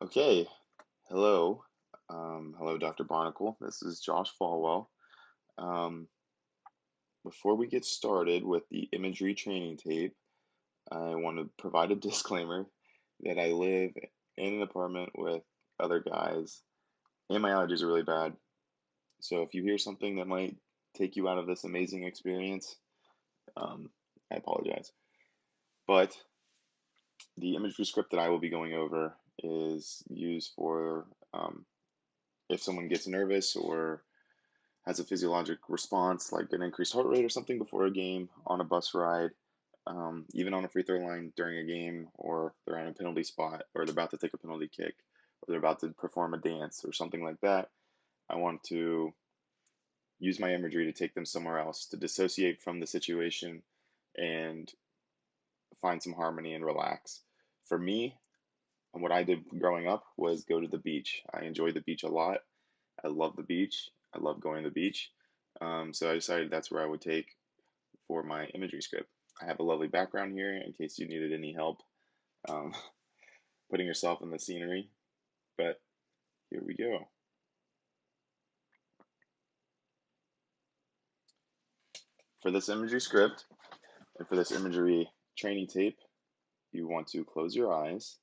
Okay, hello. Hello, Dr. Barnacle. This is Josh Falwell. Um, Before we get started with the imagery training tape, I want to provide a disclaimer that I live in an apartment with other guys, and my allergies are really bad. So if you hear something that might take you out of this amazing experience, um, I apologize. But the imagery script that I will be going over is used for if someone gets nervous or has a physiologic response like an increased heart rate or something before a game, on a bus ride, even on a free throw line during a game, or they're in a penalty spot, or they're about to take a penalty kick, or they're about to perform a dance or something like that. I want to use my imagery to take them somewhere else, to dissociate from the situation and find some harmony and relax. For me, and what I did growing up was go to the beach. I enjoy the beach a lot. I love the beach. I love going to the beach. So I decided that's where I would take for my imagery script. I have a lovely background here in case you needed any help um, putting yourself in the scenery. But here we go. For this imagery script and for this imagery training tape, you want to close your eyes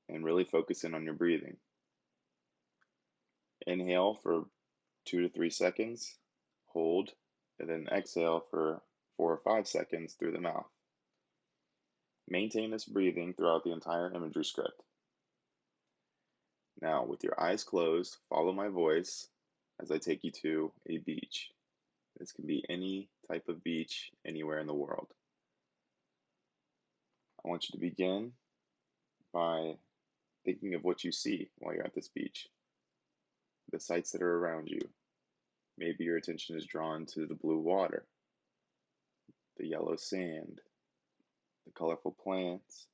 and really focus in on your breathing. Inhale for 2 to 3 seconds, hold, and then exhale for 4 or 5 seconds through the mouth. Maintain this breathing throughout the entire imagery script. Now, with your eyes closed, follow my voice as I take you to a beach. This can be any type of beach anywhere in the world. I want you to begin by thinking of what you see while you're at this beach, the sights that are around you. Maybe your attention is drawn to the blue water, the yellow sand, the colorful plants.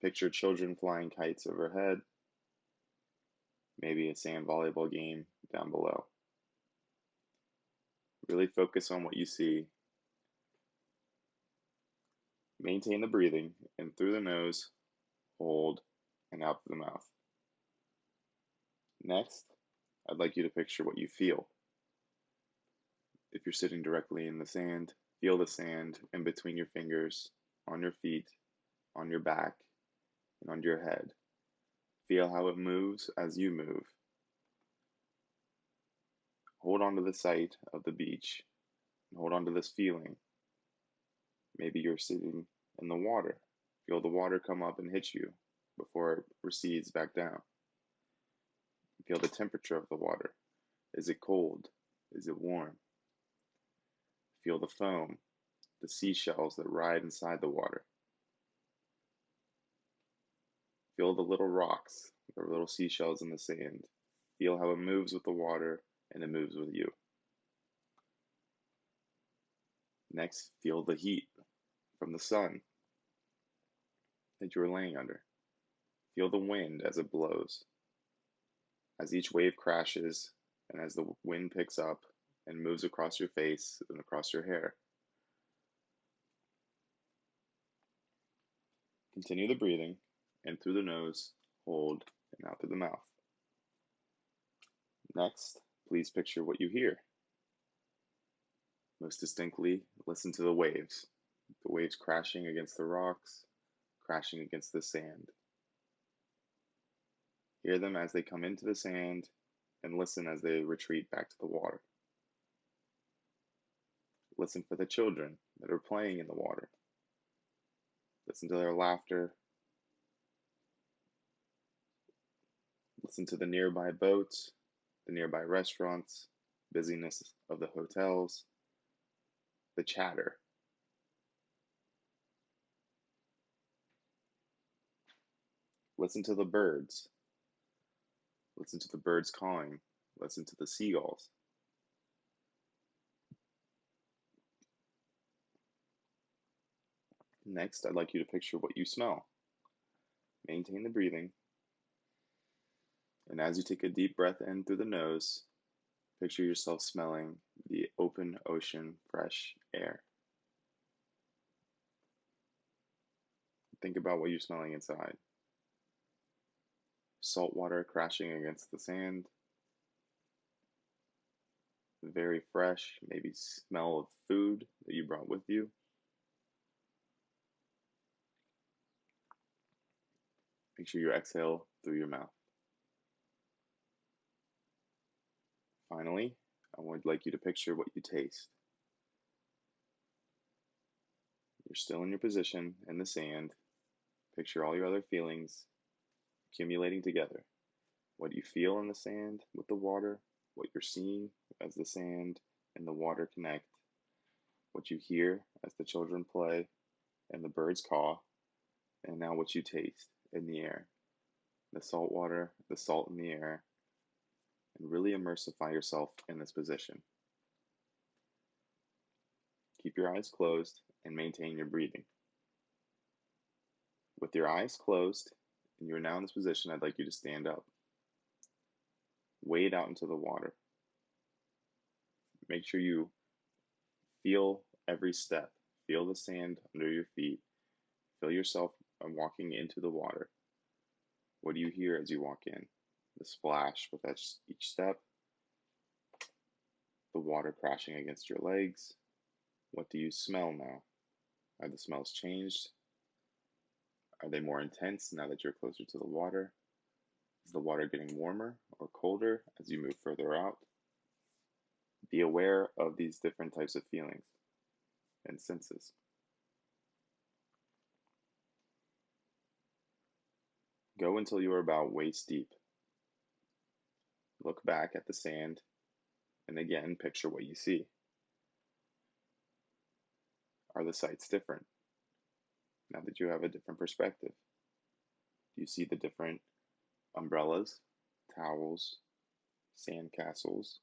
Picture children flying kites overhead, maybe a sand volleyball game down below. Really focus on what you see. Maintain the breathing in through the nose, hold, and out through the mouth. Next, I'd like you to picture what you feel. If you're sitting directly in the sand, feel the sand in between your fingers, on your feet, on your back, and on your head. Feel how it moves as you move. Hold on to the sight of the beach and hold on to this feeling. Maybe you're sitting in the water. Feel the water come up and hit you before it recedes back down. Feel the temperature of the water. Is it cold? Is it warm? Feel the foam, the seashells that ride inside the water. Feel the little rocks, the little seashells in the sand. Feel how it moves with the water and it moves with you. Next, feel the heat from the sun that you are laying under. Feel the wind as it blows, as each wave crashes and as the wind picks up and moves across your face and across your hair. Continue the breathing in through the nose, hold, and out through the mouth. Next, please picture what you hear. Most distinctly, listen to the waves crashing against the rocks, crashing against the sand. Hear them as they come into the sand and listen as they retreat back to the water. Listen for the children that are playing in the water. Listen to their laughter. Listen to the nearby boats, the nearby restaurants, busyness of the hotels, the chatter. Listen to the birds. Listen to the birds calling. Listen to the seagulls. Next, I'd like you to picture what you smell. Maintain the breathing. And as you take a deep breath in through the nose, picture yourself smelling the open ocean fresh air. Think about what you're smelling inside. salt water crashing against the sand, very fresh, maybe smell of food that you brought with you. Make sure you exhale through your mouth. Finally, I would like you to picture what you taste. You're still in your position in the sand. Picture all your other feelings accumulating together. What you feel in the sand with the water, what you're seeing as the sand and the water connect, what you hear as the children play and the birds caw, and now what you taste in the air, the salt water, the salt in the air, and really immersify yourself in this position. Keep your eyes closed and maintain your breathing. With your eyes closed, and you're now in this position, I'd like you to stand up. Wade out into the water. Make sure you feel every step. Feel the sand under your feet. Feel yourself walking into the water. What do you hear as you walk in? The splash with each step, the water crashing against your legs. What do you smell now? Are the smells changed? Are they more intense now that you're closer to the water? Is the water getting warmer or colder as you move further out? Be aware of these different types of feelings and senses. Go until you are about waist deep. Look back at the sand and again picture what you see. Are the sights different now that you have a different perspective? Do you see the different umbrellas, towels, sand castles?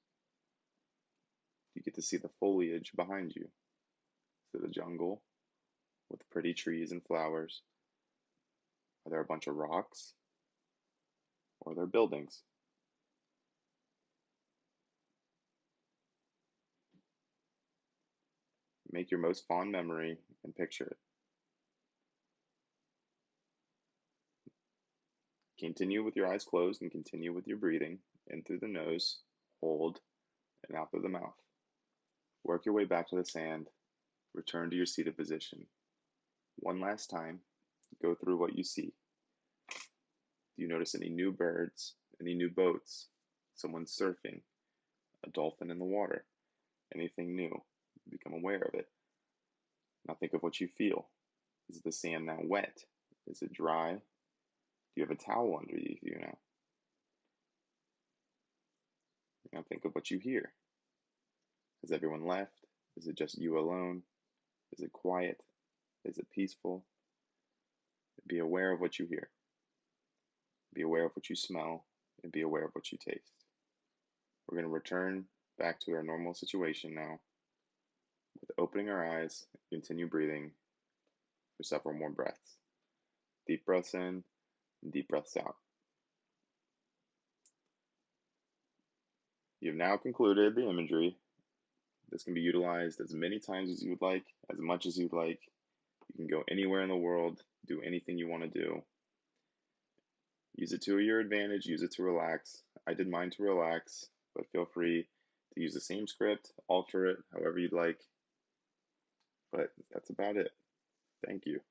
Do you get to see the foliage behind you? Is it a jungle with pretty trees and flowers? Are there a bunch of rocks? Or are there buildings? Make your most fond memory and picture it. Continue with your eyes closed and continue with your breathing in through the nose, hold, and out through the mouth. Work your way back to the sand. Return to your seated position. One last time, go through what you see. Do you notice any new birds, any new boats, someone surfing, a dolphin in the water, anything new? Become aware of it. Now think of what you feel. Is the sand now wet? Is it dry? Do you have a towel underneath you now? Now think of what you hear. Has everyone left? Is it just you alone? Is it quiet? Is it peaceful? Be aware of what you hear. Be aware of what you smell, and be aware of what you taste. We're going to return back to our normal situation now with opening our eyes, continue breathing for several more breaths. Deep breaths in and deep breaths out. You've now concluded the imagery. This can be utilized as many times as you would like, as much as you'd like. You can go anywhere in the world, do anything you want to do. Use it to your advantage, use it to relax. I did mine to relax, but feel free to use the same script, alter it however you'd like. But that's about it. Thank you.